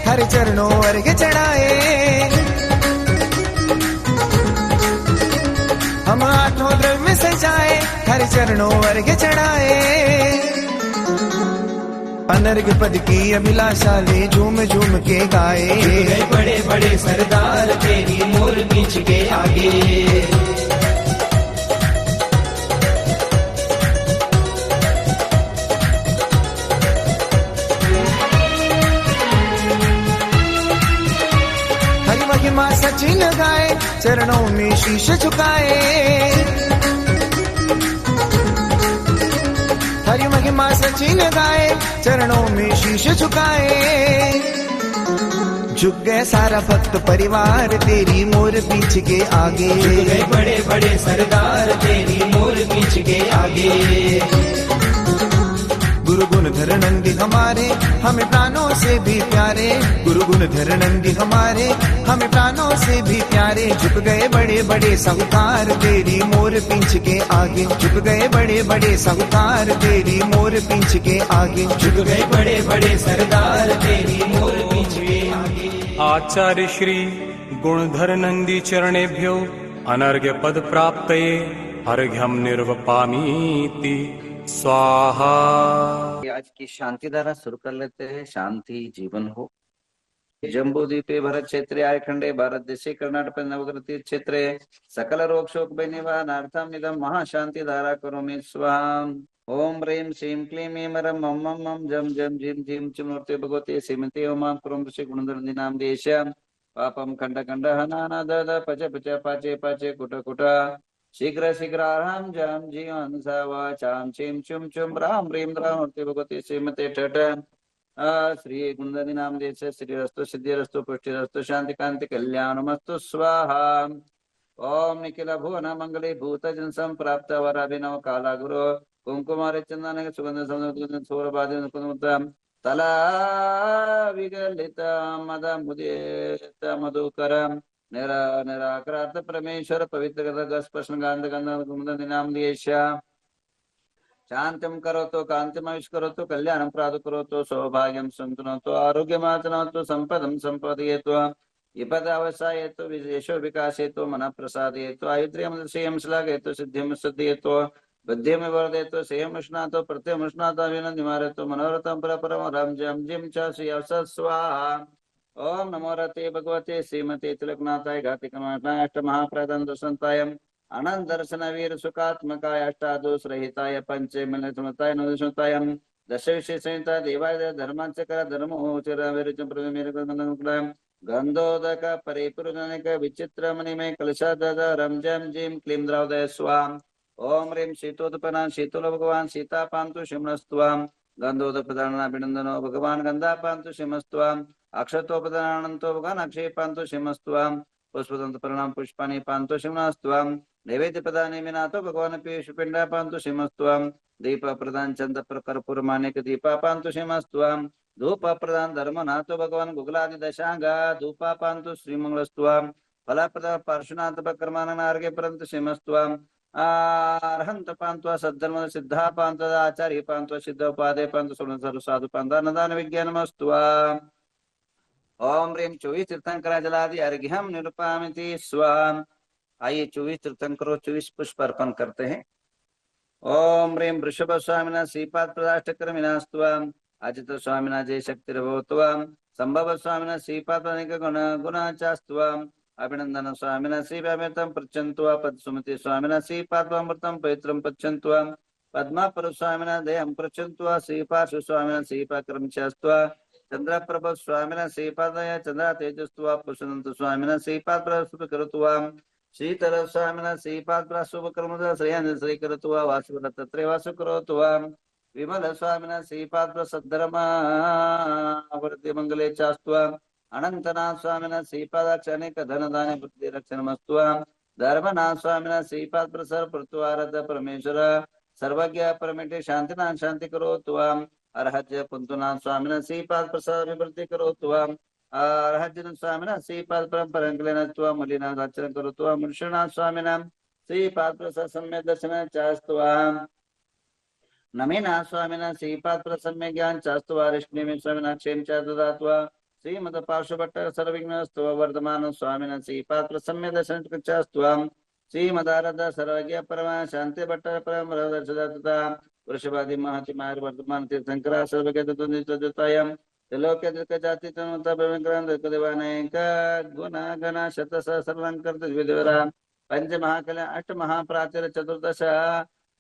हर चरणों अर्घ्य चढ़ाए। हम आठों द्रव्य सजाए, हर चरणों अर्घ्य चढ़ाए। अनर्घ पद की अभिलाषा ले झूम झूम के गाए। बड़े बड़े सरदार तेरी मोर बीच के आगे। हरि महिमा सचिन गाए, चरणों में शीश झुकाए। हरि महिमा सचिन गाए, चरणों में शीश झुकाए। झुक गए सारा भक्त परिवार तेरी मोर बीच के आगे। झुक गए बड़े बड़े सरदार तेरी मोर बीच के आगे। गुरु गुण धर नंदी हमारे, हमें प्राणों से भी प्यारे। गुरु गुण धर नंदी हमारे, हमें प्राणों से भी प्यारे। झुक गए बड़े बड़े साहूकार तेरी मोर पींछ के आगे। झुक गए बड़े बड़े साहूकार तेरी मोर पींछ के आगे। झुक गए बड़े बड़े सरदार तेरी मोर पींछ के आगे। आचार्य श्री गुणधर नंदी चरणेभ्यो अनर्घ्य पद प्राप्तये अर्घ्यम निर्वपामीति स्वाहा। आज की शांति धारा शुरू कर लेते हैं। शांति जीवन हो। जम्बू द्वीपे भरत क्षेत्रे आर्यखंडे भारत देशे कर्नाटक नवग्रह क्षेत्रे सकल रोग शोक निवारणार्थम इदं महाशांति धारा करोमि स्वाहा। ओम ह्रीं श्रीं क्लीं ऐं रं मं मं मं जं जं झीं झीं च मूर्ते भगवते श्रीमते ओमां क्रों ऋषि गुणधरनाम देश्यां पापं खंड खंड हनाना दद पच पच पाचे पाचे कुट कुट शीघ्र शीघ्राहं जं जीवन सवाचां चिं चुं चुं राम ह्रीं रां मूर्ते भगवते श्रीमते ठठ श्री गुणधरनाम देश श्रीरस्तु सिद्धिरस्तु पुष्टिरस्तु शांति कांति कल्याणमस्तु स्वाहा। ओम निखिल भुवन मंगले भूत जन संप्राप्त वराभिनव काला गुरु कुंकुमारे चंदन सुगंध सौंदर्य सौरभादि तला विगलित मद मुदित मधुकर निराक्रांत परमेश्वर पवित्र स्पर्शन गांध गंध नाम देशा शांतिम करोतु कांतिमविष करोतु कल्याणं प्रादु करोतु सौभाग्यं संतनोतु आरोग्यमातनोतु संपदं संपदयेतु विपदावसायेतु विशेषो विकासेतु मनः प्रसादयेतु आयुर्यं श्रियं श्लाघयेतु सिद्धिं सिद्धयेतु बुद्धिं वर्धयेतु श्रियं उष्णातु प्रत्ययं उष्णातु विनन्दिमारयतु मनोरथं परपरम रं जं जिं च श्रियं स्वाहा। ओम नमो रते भगवते श्रीमते तिलकनाथाय घातिकनाथाय अष्टमहाप्रदान दर्शनताय अनंत दर्शन वीर सुखात्मकाय अष्टादोष रहिताय पंचमलताय नवदशताय दश विशेष संहिता देवाय धर्मांचकर धर्मोचर गंधोदक परिपूर्णक विचित्र मणिमय कलशाधरं जं जीं क्लीं द्रौदय स्वाम। ओम ह्रीं शीतोत्पन्ना शीतल भगवान सीता पांतु शिमस्तवाम। गंधोदप्रदानाभिनंदनो भगवान गंधा पांतु शिमस्तवाम। अक्षतोपदानंतो भगवान अक्षय पांतु शिमस्तवाम। पुष्पदंत प्रणाम पुष्पाणि पांतु शिमस्तवाम। नैवेद्य प्रदान मिनातो भगवान पीयूष पिंडा पांतु शिमस्तवाम। दीप प्रदान चंद कर्पूर मानिक दीपा पांतु शिमस्तवाम। धूप प्रदान धर्म नातो भगवान गुगलादि दशांगा धूपा पांतु श्रीमंगलस्तवाम। फला प्रदान पार्श्वनाथ कर्मानर्घ्य परंत शिमस्तवाम। अर्हंत पांत्वा सद्धर्म सिद्धा पांत आचार्य पांत्वा सिद्ध उपादे पांत सर्व साधु पांता नदान विज्ञानमस्तुवा। ओम ह्रीं 24 तीर्थंकरा जलादि अर्घ्यम निरूपामिति स्वाहा। आइए 24 तीर्थंकरों 24 पुष्प अर्पण करते हैं। ओम ह्रीं वृषभ स्वामिना श्रीपाद प्रदाष्टक्रमिनास्तुवाम। अजित स्वामिना जय शक्तिर्भवत्वाम। संभव स्वामिना श्रीपाद अनेक गुण गुणाचास्तुवाम। अभिनंदन स्वामिना श्रीव्यामृतं पृच्छन्त्वा पद्सुमति स्वामिना श्रीपादमृतं पवित्रं पृच्छन्त्वा पद्मापर स्वामिना दयं पृच्छन्त्वा श्रीपार्श्व स्वामिना श्रीपाक्रमचास्त्वा चंद्रप्रभ स्वामिना श्रीपादय चंद्र तेजस्त्वा पुष्पदंत स्वामिना श्रीपाद प्रस्तुत करत्वाम। शीतल स्वामिना श्रीपाद प्रस्तुत कर्मदा श्रेयन श्री करत्वा वासुदत्तत्रे वासु करत्वाम। विमल स्वामिना श्रीपाद प्रसद्धर्मा वर्ति मंगले चास्त्वा। अनंतनाथ स्वामिना श्रीपादाक्ष अनेक धन दाने बुद्धि रक्षणमस्तुवाम। धर्मनाथ स्वामिना श्रीपाद प्रसर प्रत्वारद परमेश्वर सर्वज्ञ परमेटे शांतिनाथ शांति करोत्वाम। अर्हज्य पुंतुनाथ स्वामिना श्रीपाद प्रसाद विवृत्ति करोत्वाम। अर्हज्य स्वामिना श्रीपाद परंपरंकलेनत्वा मलिनाथ आचरण करोत्वाम। मुनिषनाथ स्वामिना श्रीपाद प्रसाद सम्यक दर्शन चास्तुवाम। नमीनाथ स्वामिना श्रीपाद प्रसन्न ज्ञान चास्तुवा। ऋष्णि स्वामिना क्षेम च ददात्वा श्रीमद पार्श्वभट्ट सर्वविघ्नस्तु वर्धमान स्वामिन श्रीपाद प्रसम्य दर्शन कृच्छास्त्वं श्रीमदारद सर्वज्ञ परमा शांति भट्ट परम दर्शदाता वृषभादि महति मार वर्धमान तीर्थंकरा सर्वज्ञ तत्वनित्यजुतायं त्रिलोक्य दृक जाति तनुता भयंकरं दृकदेवानेक गुण गण शत सहस्रलंकर द्विदेवरा पंच महाकल्या अष्ट महाप्राचीर चतुर्दश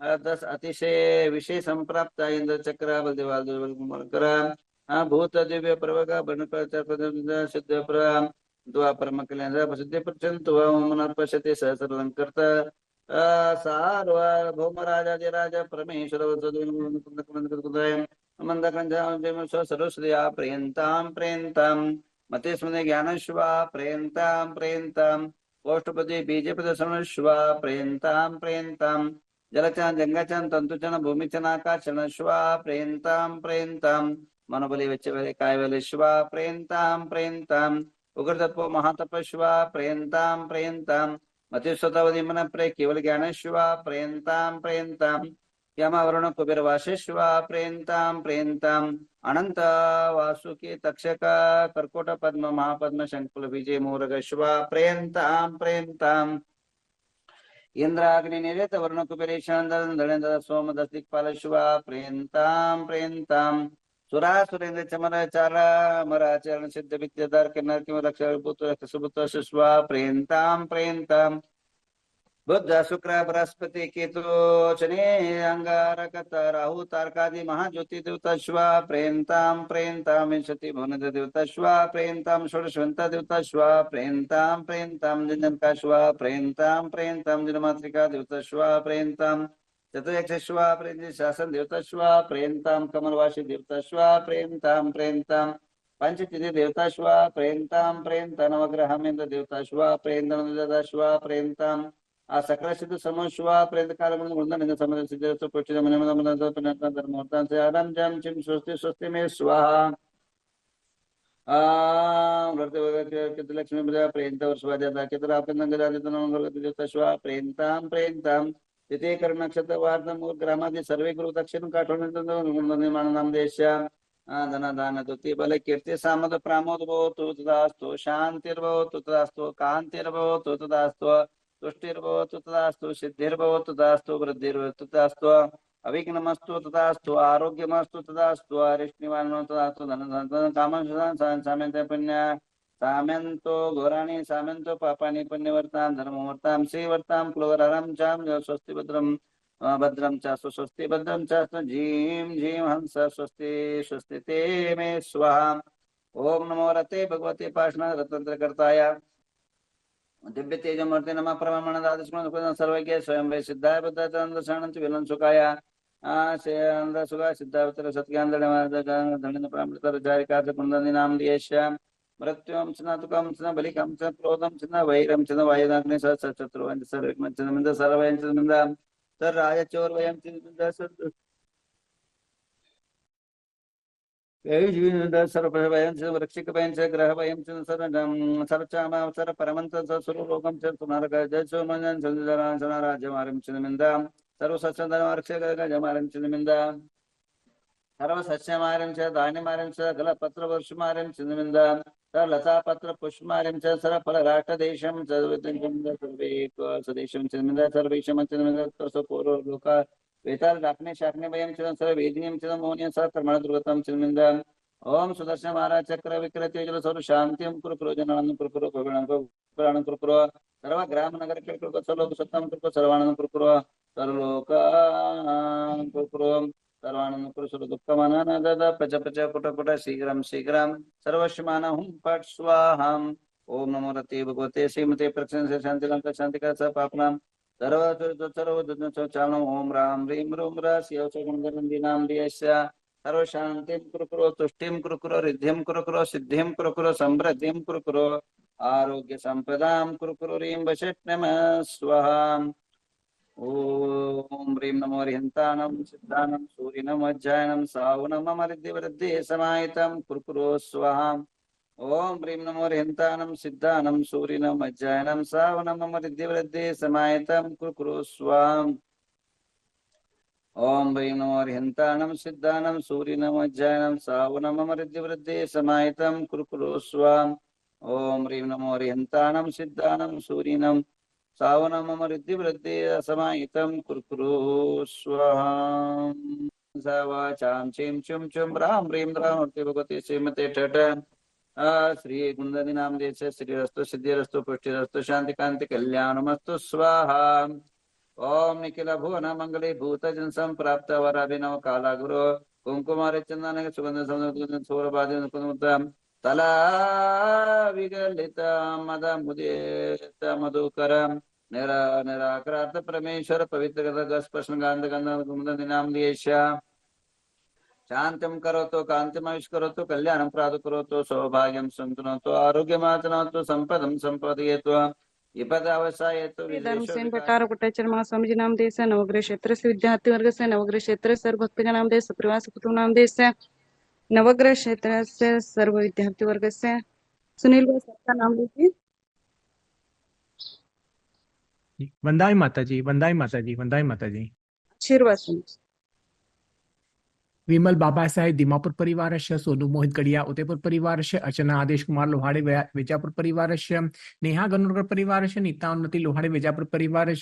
10 अतिशय विशेष संप्राप्त इंद्र चक्र बलदेवाल भूत दिव्य प्रवग बर्णकर सिद्ध प्रम द्वापर कल्याण प्रसिद्ध प्रचंत मनर्पशते सहस्रलंकृत सार्वभौम राजाधिराज परमेश्वर सरस्वत्या प्रियंताम प्रियंताम मते स्मृति ज्ञानश्वा प्रियंताम प्रियंताम गोष्ठपति बीजपद श्वा प्रियंताम प्रियंताम जलचन जंगचन तंतुचन भूमिचन आकाशचन श्वा प्रियंताम प्रियंताम मनोबली वेच्चे काय श्वा प्रियंताम प्रियंताम उग्रतत्व महातप श्वा प्रियंताम प्रियंताम मतिस्वतावधि मन प्रे केवल ज्ञान श्वा प्रियंताम प्रियंताम यमवरुण कुबेर वाशेश्वा प्रियंताम प्रियंताम अनंत वासुकी तक्षक कर्कोट पद्म महापद्म शंकुल विजय मूरग श्वा प्रियंताम प्रियंताम इंद्राग्नि निरेत वरुण कुबेरेशान दलेन्द्र सोम दिक्पाल शिवा प्रियंताम प्रियंताम सुरा सुरेंद्र चमर चारा मराचरण सिद्ध विद्याधर किन्नर किम रक्ष पुत्र सुपुत्र शिवा प्रियंताम प्रियंताम बुद्ध शुक्र बृहस्पति केतु शनि अंगारक राहु तारकादि महाज्योति देवता शिवा प्रियंताम प्रियंताम विंशति भुवन देवता शिवा प्रियंताम षोडशवंत देवता शिवा प्रियंताम प्रियंताम जनका शिवा प्रियंताम प्रियंताम जनमात्रिका देवता शिवा प्रियंताम चतुर्यक्ष शिवा प्रियंत शासन देवता शिवा प्रियंताम कमलवासी देवता शिवा प्रियंताम प्रियंताम पंचतिथि देवता शिवा प्रियंताम प्रियंता नवग्रहमेंद्र देवता शिवा प्रियंताम शिवा प्रियंताम आ सकल सिद्ध समो शिवा प्रेत काल वृंदन समझ सिद्ध पुष्टि धर्मोत्तान से आराम जम चिम स्वस्ति स्वस्ति में स्वाहा लक्ष्मी प्रजा प्रेंत वर्षवा जाता कितरा देवता शिवा प्रेंताम प्रेंताम तिथे कर्ण नक्षत्र वार्ध मूल ग्रामादि सर्वे गुरु दक्षिण काठोण निर्माण नाम देश धन दान तुति बल कीर्ति सामद प्रामोद भवतु तदास्तु शांतिर्भवतु तदास्तु कांतिर्भवतु तदास्तु तुष्टिर्भवतु तदास्तु सिद्धिर्भवतु तदास्तु वृद्धिर्भवतु तदास्तु अविघ्नमस्तु तदास्तु आरोग्यमस्तु तदास्तु अरिष्टनिवारणो तदास्तु धन कामं साम्यन्ते पुण्य साम्यन्तो घोराणि साम्यन्तो पापानि पुण्यवर्तां धर्मवर्तां श्रीवर्तां क्लोवररं चां स्वस्ति भद्रं च स्वस्ति भद्रं च जीं जीं हंस स्वस्ति स्वस्ति ते मे स्वाहा ओम नमो रते भगवते पाषाण रतंत्रकर्ताय दिव्य तेजमूर्ति नमः परमानंद आदिस्मरण सर्वज्ञ स्वयं वे सिद्धाय बुद्धानंद शानंत विलन सुखाय आनंद सुखा सिद्धावतर सत्यान दंड प्रामृतर जारिका कुंदनी नाम दियेश मृत्युम चना तुकम चना बलिकम चना क्रोधम चना वैरम चना वायुदाग्नि शत्रुवं सर्वज्ञ चना मिंद सर्वयं चना मिंद तर राज चोर वयं चना मिंद सत्तु वृक्षिक ग्रह वयं सरचाम सर परमंत स्वरूपम राज्यमारं चिन्मिंद सर्व सच्चंदमारं चिन्मिंद सर्व सस्यमारं च धान्यमारं च गलपत्र वर्षमारं चिन्मिंद सर लता पत्र पुष्पमारं च सर फल राष्ट्रदेशं सर्वे स्वदेशं चिन्मिंद सर्वेशं चिन्मिंद पूर्व लोका वेताल दाखने शाखने वयं चिन्म सर्व वेदिनीं चिन्म मोहनीयं सह कर्मण दुर्गतं चिन्मिंद ओम सुदर्शन महाराज चक्र विक्रते जल सर्व शांतिं कुरु जनानं कुरु पुराणं कुरु सर्व ग्राम नगर कुरु सर्व सत्तं कुरु सर्वाणं कुरु सर्वलोक कुरु सर्वाणं कुरु सर्व दुःखमानन दद पच पच पुट पुट शीघ्रं शीघ्रं सर्वस्मानहुं पट स्वाहाम् ओम नमो रते भगवते श्रीमते प्रसन्न शांतिलंक शांतिका स पापनां सर्व चारणं ओम राम ह्रीं रूं शिव गुणगणन्दी नाम दियश्च सर्व शांतिं कुरु तुष्टिं कुरु रिद्धिं कुरु सिद्धिं कुरु समृद्धिं कुरु आरोग्य संपदां कुरु ह्रीं वशट्नमः स्वाहा ओम ह्रीं नमो हरिहन्तानं सिद्धानं सूर्यनं वज्रायनं सावनं अमृद्धिवृद्धि समाहितं कुरु स्वाहा ओम ह्रीं नमो हरिहन्तानं सिद्धानं सूर्यनं वज्रायनं सावनं अमृद्धिवृद्धि समाहितं कुरु स्वाहा ओम ह्रीं नमो हरिहन्तानं सिद्धानं सूर्यनमज्जायनं सावनममृद्धिवृद्धे समाहितं कुरुकुरु स्वाम ओम ह्रीं नमो हरिहन्तानं सिद्धानं सूर्यनं सावनममृद्धिवृद्धे समाहितं कुरुकुरु स्वाहा सा वाचां चीं चुं चुं रां ह्रीं द्रामूर्ति भगवती श्रीमते ठठ श्री कुंदनी नाम देश श्रीरस्तु सिद्धिरस्तु पुष्टिरस्तु शांति कांति कल्याणमस्तु स्वाहा ओम निखिल भुवन मंगले भूत जन संप्राप्त वराभिनव काला गुरु कुंकुमार चंदन सुगंध सौंदर्य सौरभादि तला विगलित मद मुदित मधुकर निराक्रांत परमेश्वर पवित्र स्पर्शन गांध गंध कुंदनी नाम देश शांतिं करोतु कांतिमयुष करोतु कल्याणं प्रातु करोतु सौभाग्यं सन्तुनोतु आरोग्यमातनोतु संपदं संपदयेतु विपदावसायेतु धर्मसेन भट्टार भट्टाचार्य महास्वामी जी नाम देश नवग्रह क्षेत्र से विद्यार्थी वर्ग से नवग्रह क्षेत्र सर्व भक्तगण नाम देश प्रवास कुटुंब नाम देश नवग्रह क्षेत्र से सर्व विद्यार्थी वर्ग से सुनील भाई सबका नाम लीजिए। वंदाई माता जी, वंदाई माता जी, वंदाई माता जी। आशीर्वाद सुनिए। विमल बाबा साहेब दिमापुर परिवार सोनू मोहित गड़िया उदयपुर परिवार अर्चना आदेश कुमार लोहाड़े वेजापुर परिवार नेहा गनुरगर परिवार नीता उन्नति लोहाड़े वेजापुर परिवार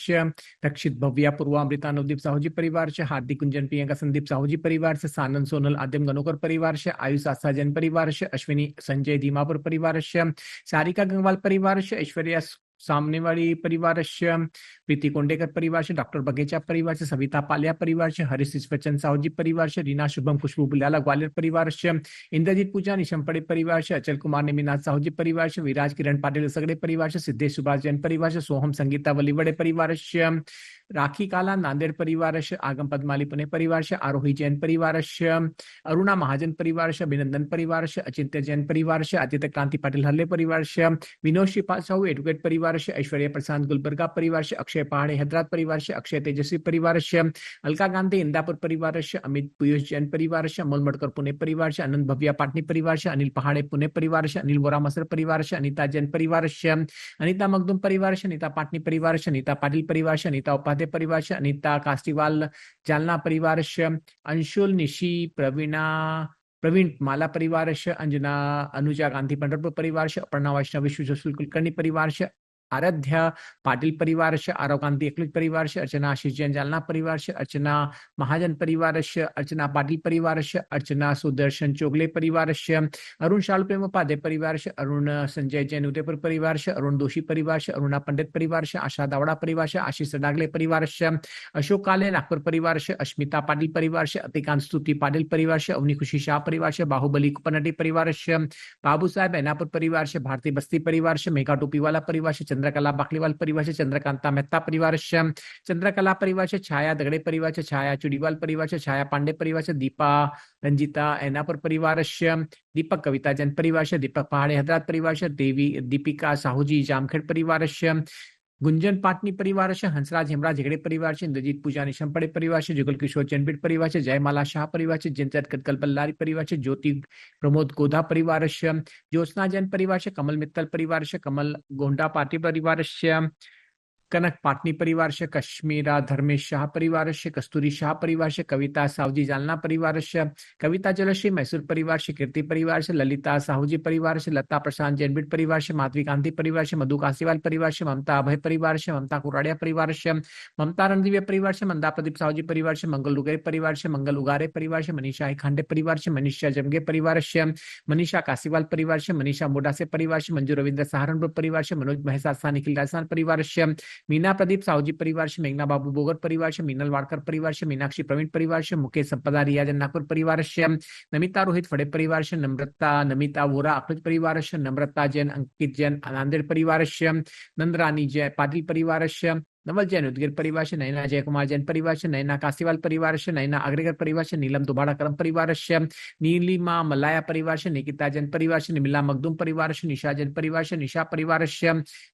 रक्षित भव्या पूर्वा अमृता नवदीप साहूजी परिवार हार्दिक कुंजन प्रियंका संदीप साहूजी परिवार सानंद सोनल आद्यम गनोकर परिवार आयुष आस्था जैन परिवार अश्विनी संजय दीमापुर परिवार सारिका गंगवाल परिवार ऐश्वर्या सामने वाली परिवार प्रीति कोंडेकर परिवार डॉक्टर बगेचा परिवार सविता पालिया परिवार हरीश ईश्वरचंद साहूजी परिवार रीना शुभम खुशबू बुलाला ग्वालियर परिवार इंद्रजीत पूजा निशंपड़े परिवार अचल कुमार नेमीनाथ साहूजी परिवार विराज किरण पाटिल सगड़े परिवार सिद्धेश सुभाष जैन परिवार सोहम संगीता वलीवड़े परिवार राखी काला नांदेड़ परिवार आगम पद्माली पुणे परिवार आरोही जैन परिवार अरुणा महाजन परिवार अभिनंदन परिवार अचिंत्य जैन परिवार आदित्य क्रांति पाटिल हल्ले परिवार विनोद श्रीपाल साहू एडवोकेट परिवार ऐश्वर्या प्रशांत गुलबर्गा परिवार अक्षय पहाड़े हैदराबाद परिवार अक्षय तेजस्वी परिवार अलका गांधी इंदापुर परिवार अमित पीयूष जैन परिवार अमोल मडकर पुणे परिवार अनंत भव्या पाटनी परिवार अनिल पहाड़े पुणे परिवार अनिल वोरा मसर परिवार अनिता जैन परिवार अनिता मखदूम परिवार अनिता पाटनी परिवार अनिता पाटिल परिवार अनिता उपाध्याय परिवार अनिता कास्टीवाल जालना परिवार अंशुल निशी प्रवीण माला परिवार अंजना अनुजा गांधी पंढरपुर परिवार अपर्णा वैष्णव विश्व कुलकर्णी परिवार आराध्या पाटिल परिवार आरव गांधी एकलुज परिवार अर्चना आशीष जैन जालना परिवार अर्चना महाजन परिवार अर्चना पाटिल परिवार अर्चना सुदर्शन चोगले परिवार अरुण शालू प्रेम उपाध्याय परिवार अरुण संजय जैन उदयपुर परिवार अरुण दोषी परिवार अरुणा पंडित परिवार आशा दावड़ा परिवार आशीष डागले परिवार अशोक काले नागपुर परिवार अस्मिता पाटिल परिवार अतिकांत स्तुति पाटिल परिवार अवनी खुशी शाह परिवार बाहुबली कुपनटी परिवार बाबू साहेब ऐनापुर परिवार भारती बस्ती परिवार मेघा टोपीवाला परिवार चंद्रकला बाकलीवाल परिवार चंद्रकांता मेहता परिवार चंद्रकला परिवार छाया दगड़े परिवार छाया चुड़ीवाल परिवार छाया पांडे परिवार दीपा रंजिता ऐनापुर परिवार दीपक कविता जैन परिवार दीपक पहाड़े हैदराबाद परिवार देवी दीपिका साहूजी जामखेड़ परिवार गुंजन पाटनी परिवार हंसराज हेमराज हेगड़े परिवार इंद्रजीत पूजा निशंपड़े परिवार जुगल किशोर जैनबीड परिवार जयमाला शाह परिवार जिनचर कटकल बल्लारी परिवार ज्योति प्रमोद गोधा परिवार ज्योत्सना जैन परिवार कमल मित्तल परिवार कमल गोंडा पार्टी परिवार कनक पाटनी परिवार कश्मीरा धर्मेश शाह परिवार कस्तूरी शाह परिवार कविता साहूजी जालना परिवार कविता जलश्री मैसूर परिवार कीर्ति परिवार ललिता साहूजी परिवार लता प्रशांत जैनबीड परिवार माधवी गांधी परिवार मधु कासीवाल परिवार ममता अभय परिवार ममता कुराड़िया परिवार ममता रणदिव्य परिवार मंदा प्रदीप साहूजी परिवार मंगल उगरे परिवार मंगल उगारे परिवार मनीषा खांडे परिवार मनीषा जमगे परिवार मनीषा कासीवाल परिवार मनीषा मोडासे परिवार मंजू रविंद्र सहारनपुर परिवार मनोज महसासा निखिल राजस्थान परिवार मीना प्रदीप साहूजी परिवार मेघना बाबू बोगर परिवार मीनल वाड़कर परिवार मीनाक्षी प्रवीण परिवार मुकेश संपदा रियाजन नागपुर परिवार नमिता रोहित फड़े परिवार नम्रता नमिता वोरा अखलज परिवार नम्रता जैन अंकित जैन नांदेड़ परिवार नंदरानी जय पाटिल परिवार नवल जैन उदगिर परिवार नैना जयकुमार जैन परिवार नैना कासीवाल परिवार नैना अग्रगर परिवार नीलम दुबाड़ा करम परिवार नीलिमा मलाया परिवार निकिता जैन परिवार निमिला मखदूम परिवार निशा जैन परिवार निशा परिवार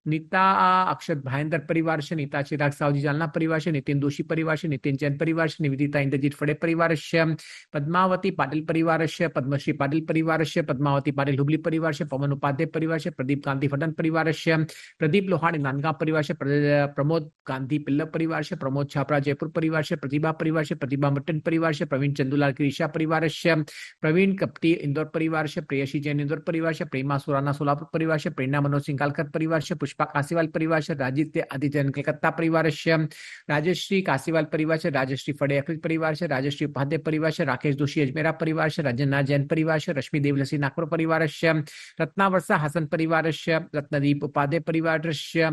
नीता अक्षत भाईंदर परिवार नीता चिराग साहूजी जालना परिवार नितिन दोषी परिवार नितिन जैन परिवार निवेदिता इंद्रजीत फड़े परिवार पद्मावती पाटिल परिवार पद्मश्री पाटिल परिवार पद्मावती पाटिल हुबली परिवार पवन उपाध्याय परिवार प्रदीप गांधी फटन परिवार प्रदीप लोहाड़ी नांदगांव परिवार प्रमोद गांधी पिल्लर परिवार से प्रमोद छापरा जयपुर परिवार से प्रतिभा मटन परिवार से प्रवीण चंदुलाल गिरीशा परिवार से प्रवीण कपटी इंदौर परिवार से प्रेयसी जैन इंदौर परिवार से प्रेमा सुराना सोलापुर परिवार से प्रेरणा मनोज सिंह कालकर परिवार से पुष्पा कासीवाल परिवार से राजित्य आदित्य कलकत्ता परिवार से राजश्री कासीवाल परिवार से राजश्री फड़े अखिल परिवार से राजश्री उपाध्याय परिवार से राकेश जोशी अजमेरा परिवार से रंजना जैन परिवार से रश्मि देवलसी नागपुर परिवार से रत्नावर्षा हसन परिवार से रत्नदीप उपाध्याय परिवार से